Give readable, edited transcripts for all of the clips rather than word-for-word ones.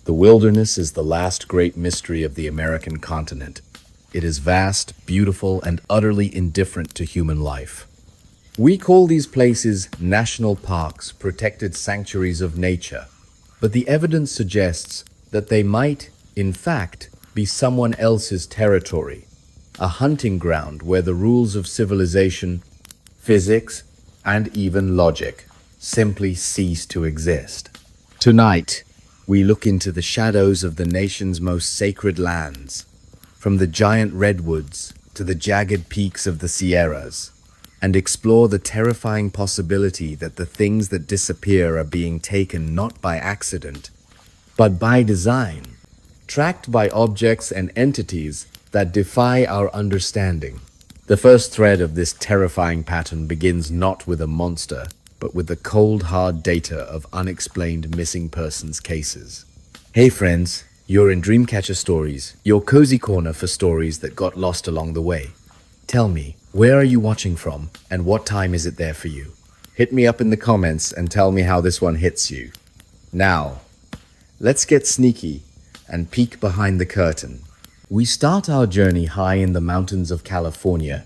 The wilderness is the last great mystery of the American continent. It is vast, beautiful, and utterly indifferent to human life. We call these places national parks, protected sanctuaries of nature, but the evidence suggests that they might, in fact, be someone else's territory, a hunting ground where the rules of civilization, physics, and even logic simply cease to exist. Tonight, we look into the shadows of the nation's most sacred lands, from the giant redwoods to the jagged peaks of the Sierras, and explore the terrifying possibility that the things that disappear are being taken not by accident, but by design, tracked by objects and entities that defy our understanding. The first thread of this terrifying pattern begins not with a monster, but with the cold, hard data of unexplained missing persons cases. Hey friends, you're in Dreamcatcher Stories, your cozy corner for stories that got lost along the way. Tell me, where are you watching from, and what time is it there for you? Hit me up in the comments and tell me how this one hits you. Now, let's get sneaky and peek behind the curtain. We start our journey high in the mountains of California,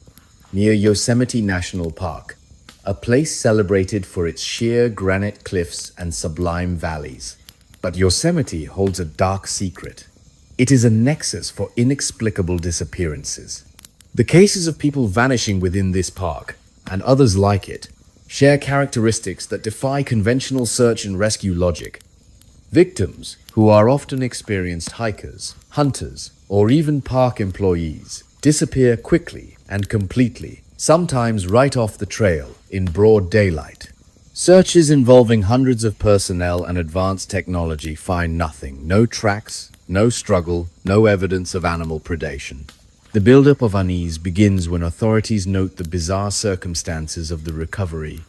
near Yosemite National Park, a place celebrated for its sheer granite cliffs and sublime valleys. But Yosemite holds a dark secret. It is a nexus for inexplicable disappearances. The cases of people vanishing within this park, and others like it, share characteristics that defy conventional search and rescue logic. Victims, who are often experienced hikers, hunters, or even park employees, disappear quickly and completely, sometimes right off the trail in broad daylight. Searches involving hundreds of personnel and advanced technology find nothing. No tracks, no struggle, no evidence of animal predation. The buildup of unease begins when authorities note the bizarre circumstances of the recovery,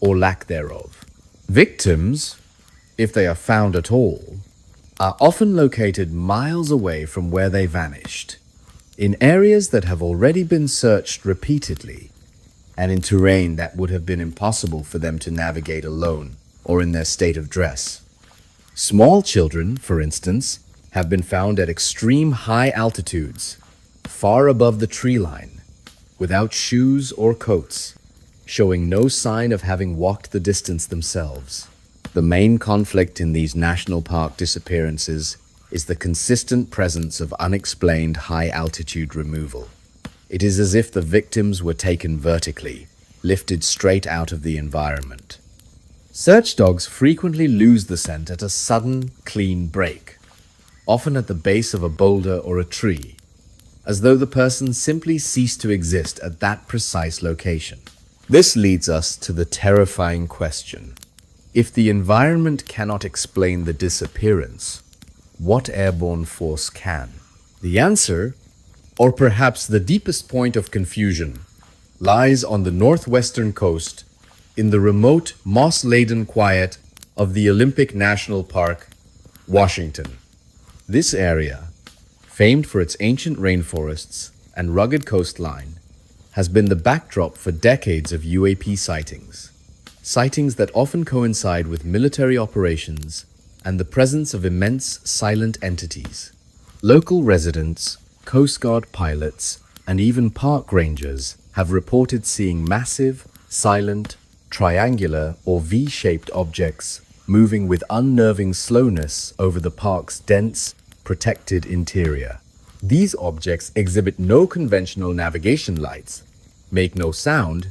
or lack thereof. Victims, if they are found at all, are often located miles away from where they vanished, in areas that have already been searched repeatedly, and in terrain that would have been impossible for them to navigate alone or in their state of dress. Small children, for instance, have been found at extreme high altitudes, far above the tree line, without shoes or coats, showing no sign of having walked the distance themselves. The main conflict in these national park disappearances is the consistent presence of unexplained high-altitude removal. It is as if the victims were taken vertically, lifted straight out of the environment. Search dogs frequently lose the scent at a sudden, clean break, often at the base of a boulder or a tree, as though the person simply ceased to exist at that precise location. This leads us to the terrifying question: if the environment cannot explain the disappearance, what airborne force can? The answer, or perhaps the deepest point of confusion, lies on the northwestern coast, in the remote, moss-laden quiet of the Olympic National Park, Washington. This area, famed for its ancient rainforests and rugged coastline, has been the backdrop for decades of UAP sightings. Sightings that often coincide with military operations and the presence of immense silent entities. Local residents, Coast Guard pilots, and even park rangers have reported seeing massive, silent, triangular or V-shaped objects moving with unnerving slowness over the park's dense, protected interior. These objects exhibit no conventional navigation lights, make no sound,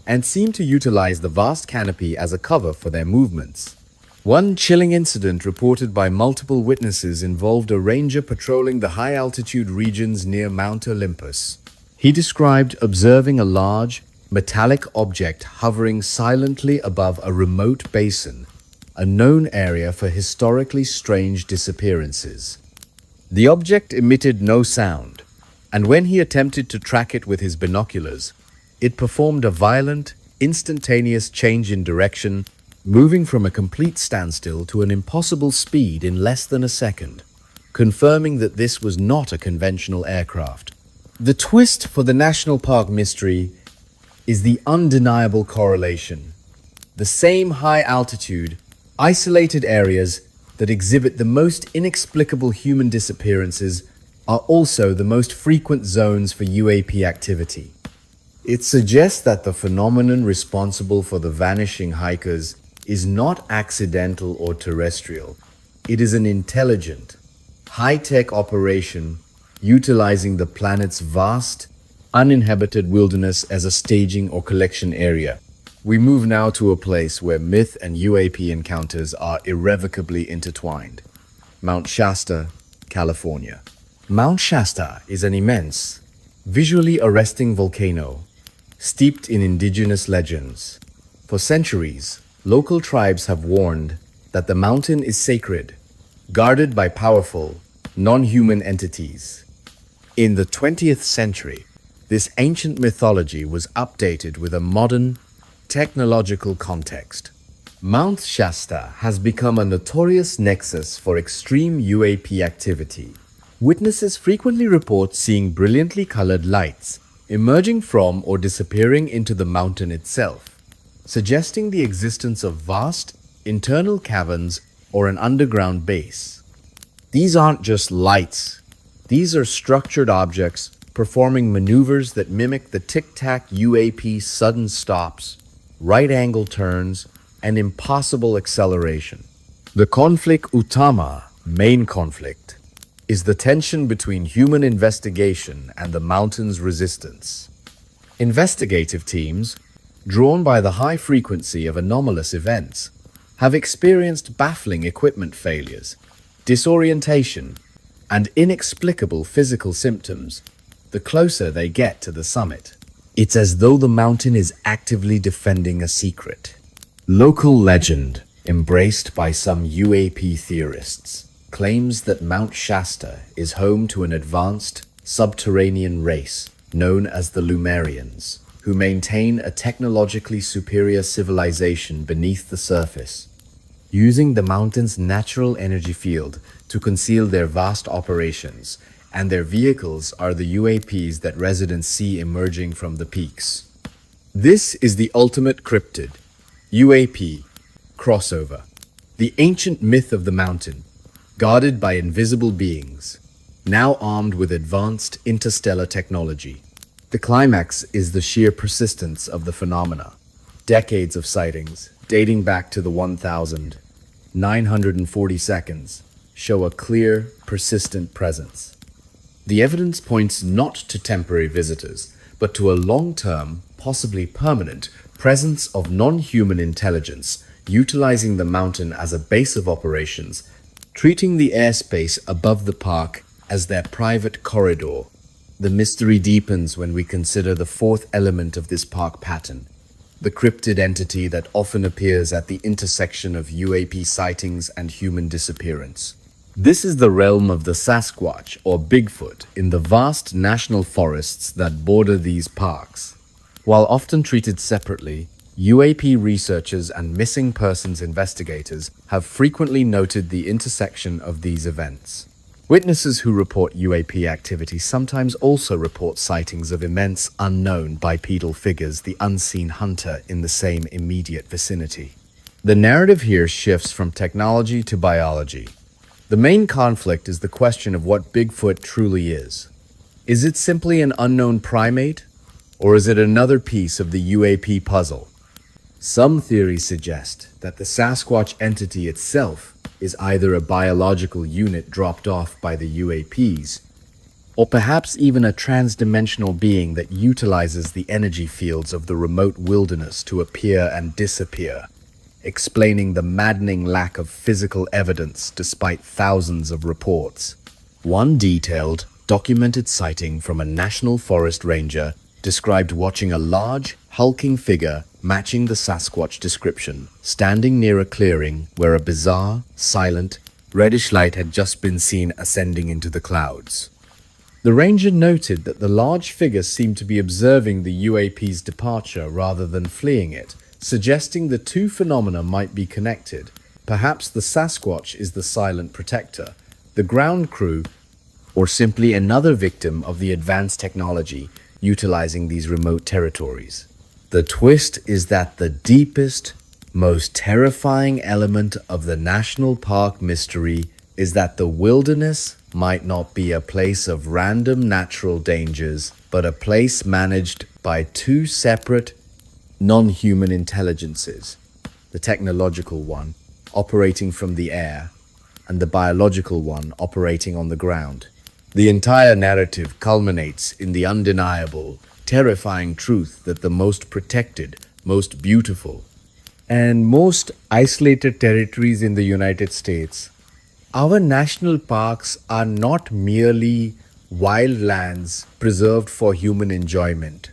and seem to utilize the vast canopy as a cover for their movements. One chilling incident reported by multiple witnesses involved a ranger patrolling the high-altitude regions near Mount Olympus. He described observing a large, metallic object hovering silently above a remote basin, a known area for historically strange disappearances. The object emitted no sound, and when he attempted to track it with his binoculars, it performed a violent, instantaneous change in direction, moving from a complete standstill to an impossible speed in less than a second, confirming that this was not a conventional aircraft. The twist for the national park mystery is the undeniable correlation. The same high altitude, isolated areas, that exhibit the most inexplicable human disappearances are also the most frequent zones for UAP activity. It suggests that the phenomenon responsible for the vanishing hikers is not accidental or terrestrial. It is an intelligent, high-tech operation utilizing the planet's vast, uninhabited wilderness as a staging or collection area. We move now to a place where myth and UAP encounters are irrevocably intertwined. Mount Shasta, California. Mount Shasta is an immense, visually arresting volcano, steeped in indigenous legends. For centuries, local tribes have warned that the mountain is sacred, guarded by powerful, non-human entities. In the 20th century, this ancient mythology was updated with a modern, technological context. Mount Shasta has become a notorious nexus for extreme UAP activity. Witnesses frequently report seeing brilliantly colored lights emerging from or disappearing into the mountain itself, suggesting the existence of vast, internal caverns or an underground base. These aren't just lights. These are structured objects performing maneuvers that mimic the tic-tac UAP sudden stops, right-angle turns, and impossible acceleration. The conflict Utama, main conflict, is the tension between human investigation and the mountain's resistance. Investigative teams, drawn by the high frequency of anomalous events, have experienced baffling equipment failures, disorientation, and inexplicable physical symptoms the closer they get to the summit. It's as though the mountain is actively defending a secret. Local legend, embraced by some UAP theorists, claims that Mount Shasta is home to an advanced, subterranean race known as the Lemurians, who maintain a technologically superior civilization beneath the surface, using the mountain's natural energy field to conceal their vast operations, and their vehicles are the UAPs that residents see emerging from the peaks. This is the ultimate cryptid, UAP, crossover, the ancient myth of the mountain, guarded by invisible beings, now armed with advanced interstellar technology. The climax is the sheer persistence of the phenomena. Decades of sightings, dating back to the 1,940 seconds, show a clear, persistent presence. The evidence points not to temporary visitors, but to a long-term, possibly permanent, presence of non-human intelligence, utilizing the mountain as a base of operations, treating the airspace above the park as their private corridor. The mystery deepens when we consider the fourth element of this park pattern, the cryptid entity that often appears at the intersection of UAP sightings and human disappearance. This is the realm of the Sasquatch or Bigfoot in the vast national forests that border these parks. While often treated separately, UAP researchers and missing persons investigators have frequently noted the intersection of these events. Witnesses who report UAP activity sometimes also report sightings of immense, unknown bipedal figures, the unseen hunter, in the same immediate vicinity. The narrative here shifts from technology to biology. The main conflict is the question of what Bigfoot truly is. Is it simply an unknown primate, or is it another piece of the UAP puzzle? Some theories suggest that the Sasquatch entity itself is either a biological unit dropped off by the UAPs, or perhaps even a trans-dimensional being that utilizes the energy fields of the remote wilderness to appear and disappear, explaining the maddening lack of physical evidence despite thousands of reports. One detailed, documented sighting from a national forest ranger described watching a large, hulking figure matching the Sasquatch description, standing near a clearing where a bizarre, silent, reddish light had just been seen ascending into the clouds. The ranger noted that the large figure seemed to be observing the UAP's departure rather than fleeing it, suggesting the two phenomena might be connected. Perhaps the Sasquatch is the silent protector, the ground crew, or simply another victim of the advanced technology utilizing these remote territories. The twist is that the deepest, most terrifying element of the national park mystery is that the wilderness might not be a place of random natural dangers, but a place managed by two separate, non-human intelligences, the technological one operating from the air and the biological one operating on the ground. The entire narrative culminates in the undeniable, terrifying truth that the most protected, most beautiful, and most isolated territories in the United States, our national parks are not merely wild lands preserved for human enjoyment.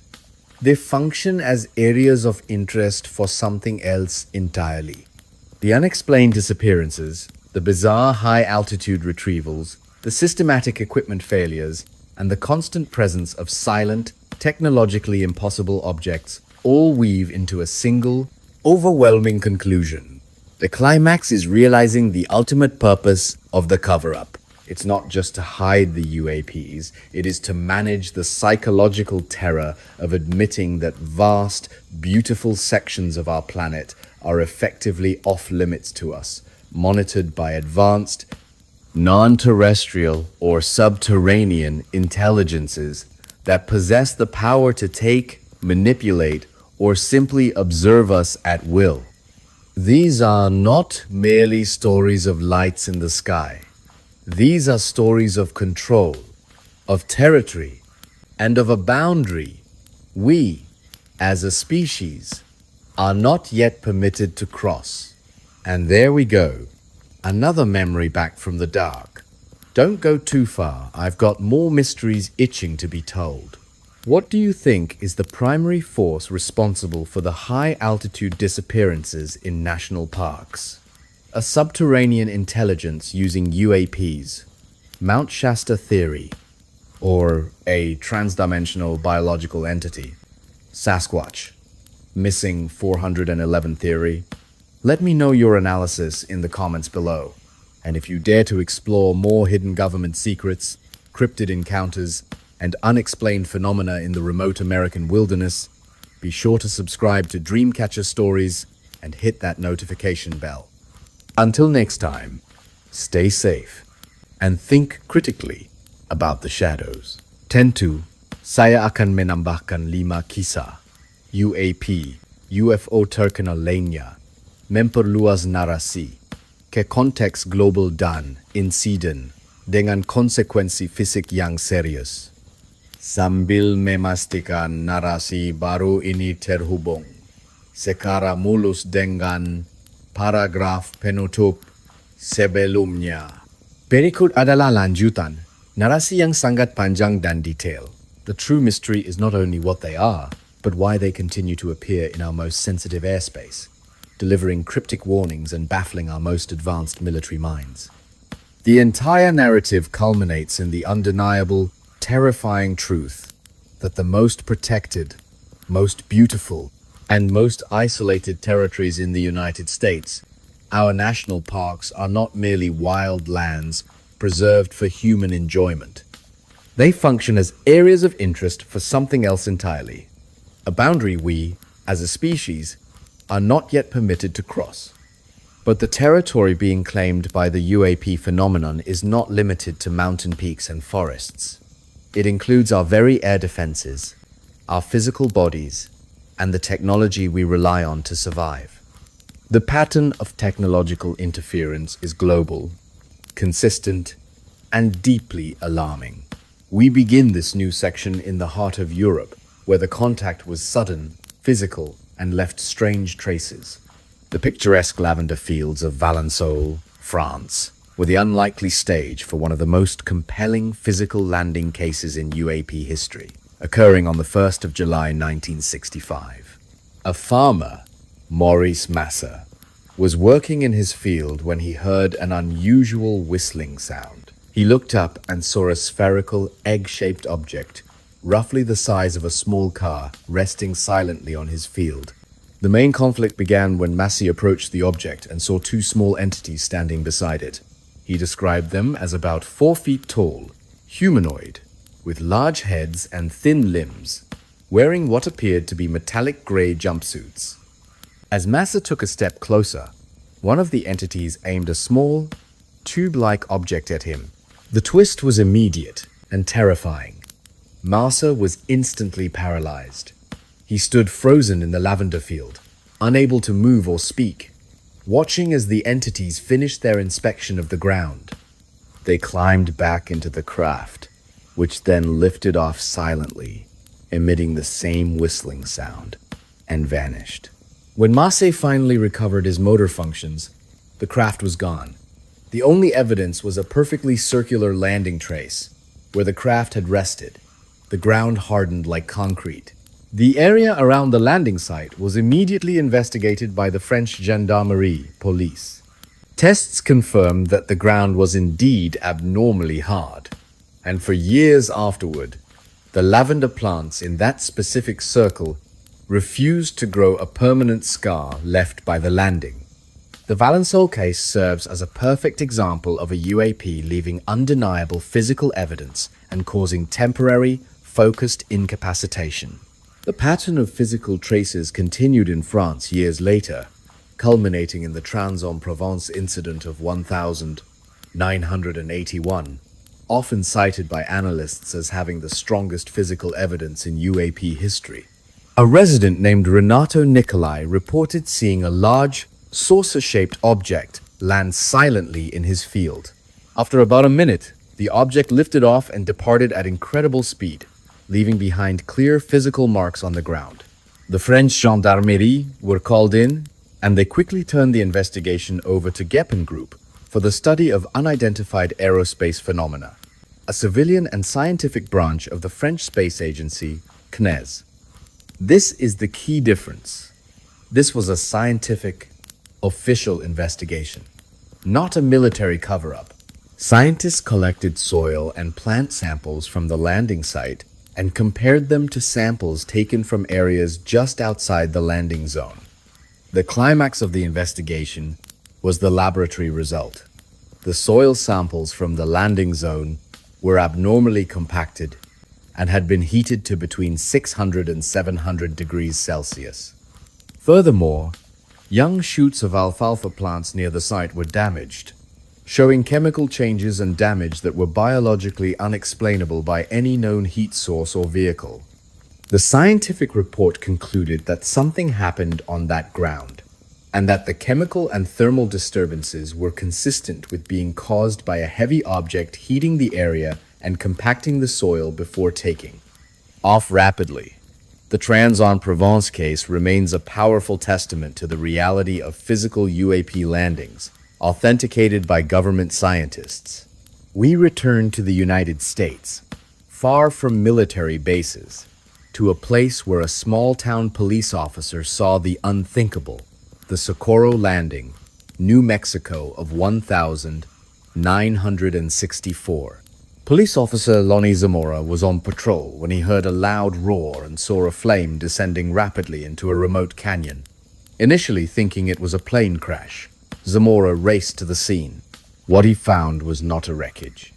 They function as areas of interest for something else entirely. The unexplained disappearances, the bizarre high-altitude retrievals, the systematic equipment failures, and the constant presence of silent, technologically impossible objects all weave into a single, overwhelming conclusion. The climax is realizing the ultimate purpose of the cover-up. It's not just to hide the UAPs, it is to manage the psychological terror of admitting that vast, beautiful sections of our planet are effectively off-limits to us, monitored by advanced, non-terrestrial or subterranean intelligences that possess the power to take, manipulate, or simply observe us at will. These are not merely stories of lights in the sky. These are stories of control, of territory, and of a boundary we, as a species, are not yet permitted to cross. And there we go, another memory back from the dark. Don't go too far, I've got more mysteries itching to be told. What do you think is the primary force responsible for the high-altitude disappearances in national parks? A subterranean intelligence using UAPs, Mount Shasta theory, or a transdimensional biological entity, Sasquatch, missing 411 theory? Let me know your analysis in the comments below. And if you dare to explore more hidden government secrets, cryptid encounters, and unexplained phenomena in the remote American wilderness, be sure to subscribe to Dreamcatcher Stories and hit that notification bell. Until next time, stay safe and think critically about the shadows. Tentu, saya akan menambahkan 5 kisah UAP, UFO terkenal lainnya, memperluas narasi ke konteks global dan insiden dengan konsekuensi fisik yang serius, sambil memastikan narasi baru ini terhubung secara mulus dengan paragraf penutup sebelumnya. Berikut adalah lanjutan, narasi yang sangat panjang dan detail. The true mystery is not only what they are, but why they continue to appear in our most sensitive airspace, delivering cryptic warnings and baffling our most advanced military minds. The entire narrative culminates in the undeniable, terrifying truth that the most protected, most beautiful, and most isolated territories in the United States, our national parks, are not merely wild lands preserved for human enjoyment. They function as areas of interest for something else entirely, a boundary we, as a species, are not yet permitted to cross. But the territory being claimed by the UAP phenomenon is not limited to mountain peaks and forests. It includes our very air defenses, our physical bodies, and the technology we rely on to survive. The pattern of technological interference is global, consistent, and deeply alarming. We begin this new section in the heart of Europe, where the contact was sudden, physical, and left strange traces. The picturesque lavender fields of Valensole, France, were the unlikely stage for one of the most compelling physical landing cases in UAP history, occurring on the 1st of July 1965. A farmer, Maurice Massa, was working in his field when he heard an unusual whistling sound. He looked up and saw a spherical, egg-shaped object, roughly the size of a small car, resting silently on his field. The main conflict began when Massey approached the object and saw two small entities standing beside it. He described them as about 4 feet tall, humanoid, with large heads and thin limbs, wearing what appeared to be metallic gray jumpsuits. As Massa took a step closer, one of the entities aimed a small, tube-like object at him. The twist was immediate and terrifying. Massa was instantly paralyzed. He stood frozen in the lavender field, unable to move or speak, watching as the entities finished their inspection of the ground. They climbed back into the craft, which then lifted off silently, emitting the same whistling sound, and vanished. When Masse finally recovered his motor functions, the craft was gone. The only evidence was a perfectly circular landing trace, where the craft had rested. The ground hardened like concrete. The area around the landing site was immediately investigated by the French Gendarmerie police. Tests confirmed that the ground was indeed abnormally hard, and for years afterward, the lavender plants in that specific circle refused to grow a permanent scar left by the landing. The Valençol case serves as a perfect example of a UAP leaving undeniable physical evidence and causing temporary, focused incapacitation. The pattern of physical traces continued in France years later, culminating in the Trans-en-Provence incident of 1981, often cited by analysts as having the strongest physical evidence in UAP history. A resident named Renato Nicolai reported seeing a large, saucer-shaped object land silently in his field. After about a minute, the object lifted off and departed at incredible speed, leaving behind clear physical marks on the ground. The French Gendarmerie were called in, and they quickly turned the investigation over to Geppen Group for the study of unidentified aerospace phenomena, a civilian and scientific branch of the French space agency, CNES. This is the key difference. This was a scientific, official investigation, not a military cover-up. Scientists collected soil and plant samples from the landing site and compared them to samples taken from areas just outside the landing zone. The climax of the investigation was the laboratory result. The soil samples from the landing zone were abnormally compacted and had been heated to between 600 and 700 degrees Celsius. Furthermore, young shoots of alfalfa plants near the site were damaged, showing chemical changes and damage that were biologically unexplainable by any known heat source or vehicle. The scientific report concluded that something happened on that ground, and that the chemical and thermal disturbances were consistent with being caused by a heavy object heating the area and compacting the soil before taking off rapidly. The Trans-en-Provence case remains a powerful testament to the reality of physical UAP landings, authenticated by government scientists. We return to the United States, far from military bases, to a place where a small-town police officer saw the unthinkable, the Socorro Landing, New Mexico of 1964. Police officer Lonnie Zamora was on patrol when he heard a loud roar and saw a flame descending rapidly into a remote canyon. Initially thinking it was a plane crash, Zamora raced to the scene. What he found was not a wreckage.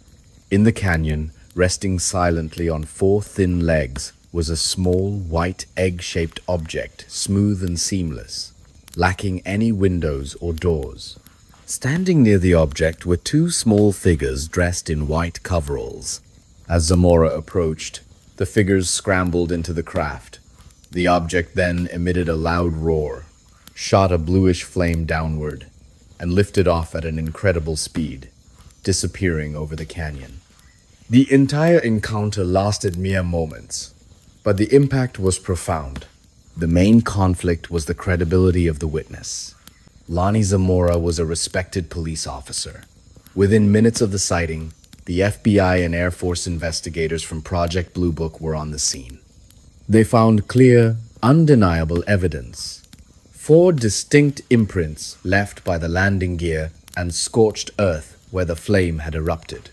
In the canyon, resting silently on four thin legs, was a small, white, egg-shaped object, smooth and seamless, lacking any windows or doors. Standing near the object were two small figures dressed in white coveralls. As Zamora approached, the figures scrambled into the craft. The object then emitted a loud roar, shot a bluish flame downward, and lifted off at an incredible speed, disappearing over the canyon. The entire encounter lasted mere moments, but the impact was profound. The main conflict was the credibility of the witness. Lonnie Zamora was a respected police officer. Within minutes of the sighting, the FBI and Air Force investigators from Project Blue Book were on the scene. They found clear, undeniable evidence. 4 distinct imprints left by the landing gear and scorched earth where the flame had erupted.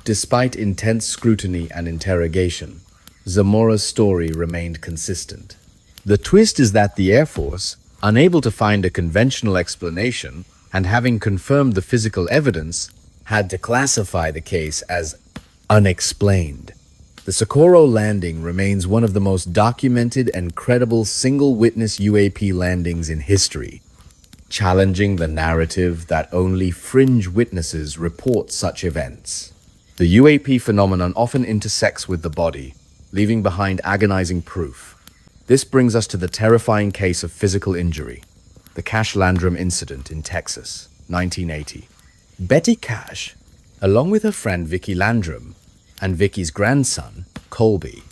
Despite intense scrutiny and interrogation, Zamora's story remained consistent. The twist is that the Air Force, unable to find a conventional explanation and having confirmed the physical evidence, had to classify the case as unexplained. The Socorro landing remains one of the most documented and credible single-witness UAP landings in history, challenging the narrative that only fringe witnesses report such events. The UAP phenomenon often intersects with the body, leaving behind agonizing proof. This brings us to the terrifying case of physical injury, the Cash Landrum incident in Texas, 1980. Betty Cash, along with her friend Vicky Landrum and Vicky's grandson, Colby,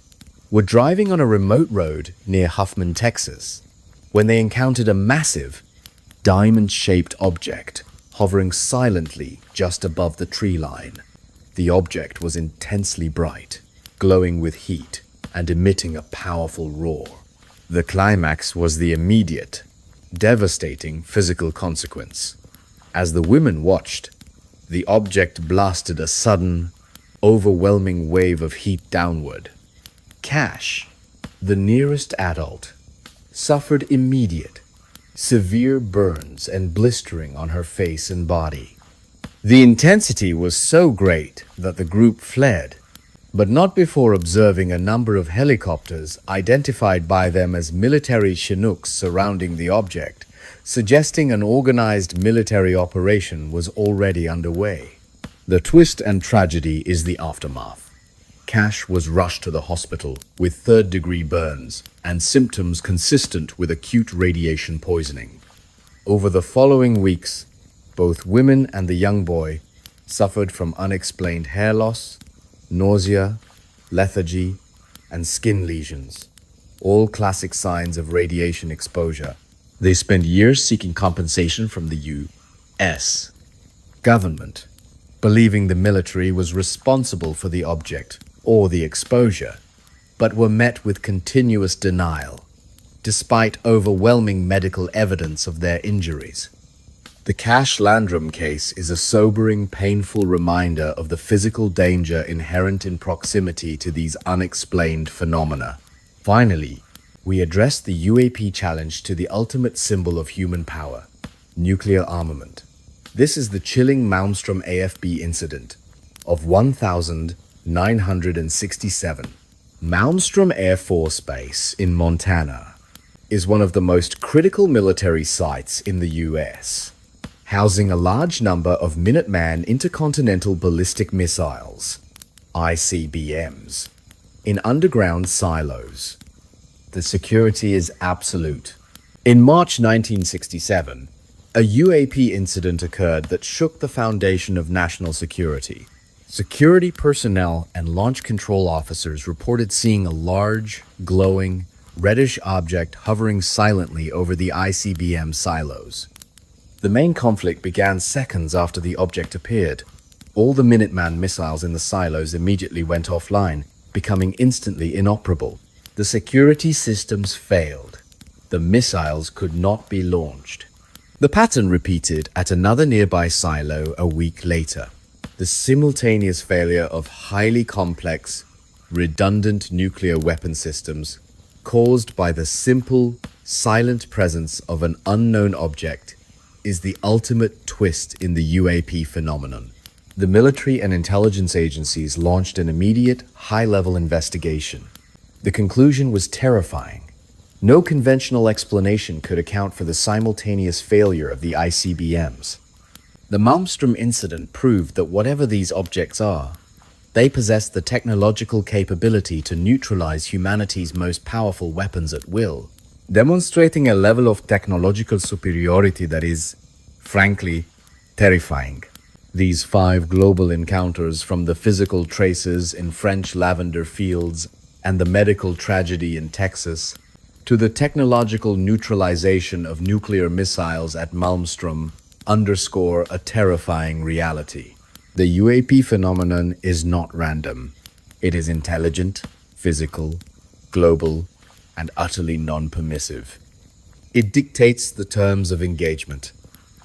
were driving on a remote road near Huffman, Texas, when they encountered a massive, diamond-shaped object hovering silently just above the tree line. The object was intensely bright, glowing with heat and emitting a powerful roar. The climax was the immediate, devastating physical consequence. As the women watched, the object blasted a sudden, overwhelming wave of heat downward. Cash, the nearest adult, suffered immediate, severe burns and blistering on her face and body. The intensity was so great that the group fled, but not before observing a number of helicopters identified by them as military Chinooks surrounding the object, suggesting an organized military operation was already underway. The twist and tragedy is the aftermath. Cash was rushed to the hospital with third-degree burns and symptoms consistent with acute radiation poisoning. Over the following weeks, both women and the young boy suffered from unexplained hair loss, nausea, lethargy, and skin lesions, all classic signs of radiation exposure. They spent years seeking compensation from the U.S. government, believing the military was responsible for the object or the exposure, but were met with continuous denial, despite overwhelming medical evidence of their injuries. The Cash Landrum case is a sobering, painful reminder of the physical danger inherent in proximity to these unexplained phenomena. Finally, we address the UAP challenge to the ultimate symbol of human power, nuclear armament. This is the chilling Malmstrom AFB incident of 1967. Malmstrom Air Force Base in Montana is one of the most critical military sites in the U.S., housing a large number of Minuteman intercontinental ballistic missiles, ICBMs, in underground silos. The security is absolute. In March 1967, a UAP incident occurred that shook the foundation of national security. Security personnel and launch control officers reported seeing a large, glowing, reddish object hovering silently over the ICBM silos. The main conflict began seconds after the object appeared. All the Minuteman missiles in the silos immediately went offline, becoming instantly inoperable. The security systems failed. The missiles could not be launched. The pattern repeated at another nearby silo a week later. The simultaneous failure of highly complex, redundant nuclear weapon systems caused by the simple, silent presence of an unknown object is the ultimate twist in the UAP phenomenon. The military and intelligence agencies launched an immediate, high-level investigation. The conclusion was terrifying. No conventional explanation could account for the simultaneous failure of the ICBMs. The Malmstrom incident proved that whatever these objects are, they possess the technological capability to neutralize humanity's most powerful weapons at will, demonstrating a level of technological superiority that is, frankly, terrifying. These 5 global encounters, from the physical traces in French lavender fields and the medical tragedy in Texas, to the technological neutralization of nuclear missiles at Malmstrom, underscore a terrifying reality. The UAP phenomenon is not random. It is intelligent, physical, global, and utterly non-permissive. It dictates the terms of engagement,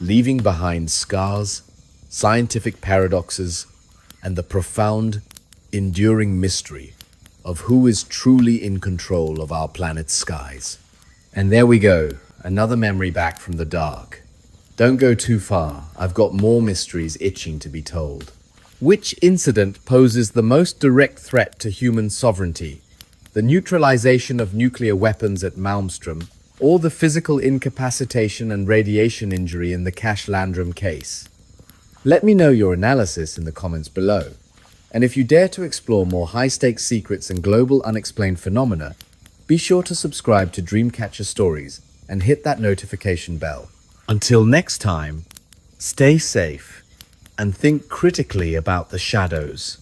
leaving behind scars, scientific paradoxes, and the profound, enduring mystery of who is truly in control of our planet's skies. And there we go, another memory back from the dark. Don't go too far, I've got more mysteries itching to be told. Which incident poses the most direct threat to human sovereignty? The neutralization of nuclear weapons at Malmstrom, or the physical incapacitation and radiation injury in the Cash Landrum case? Let me know your analysis in the comments below. And if you dare to explore more high-stakes secrets and global unexplained phenomena, be sure to subscribe to Dreamcatcher Stories and hit that notification bell. Until next time, stay safe and think critically about the shadows.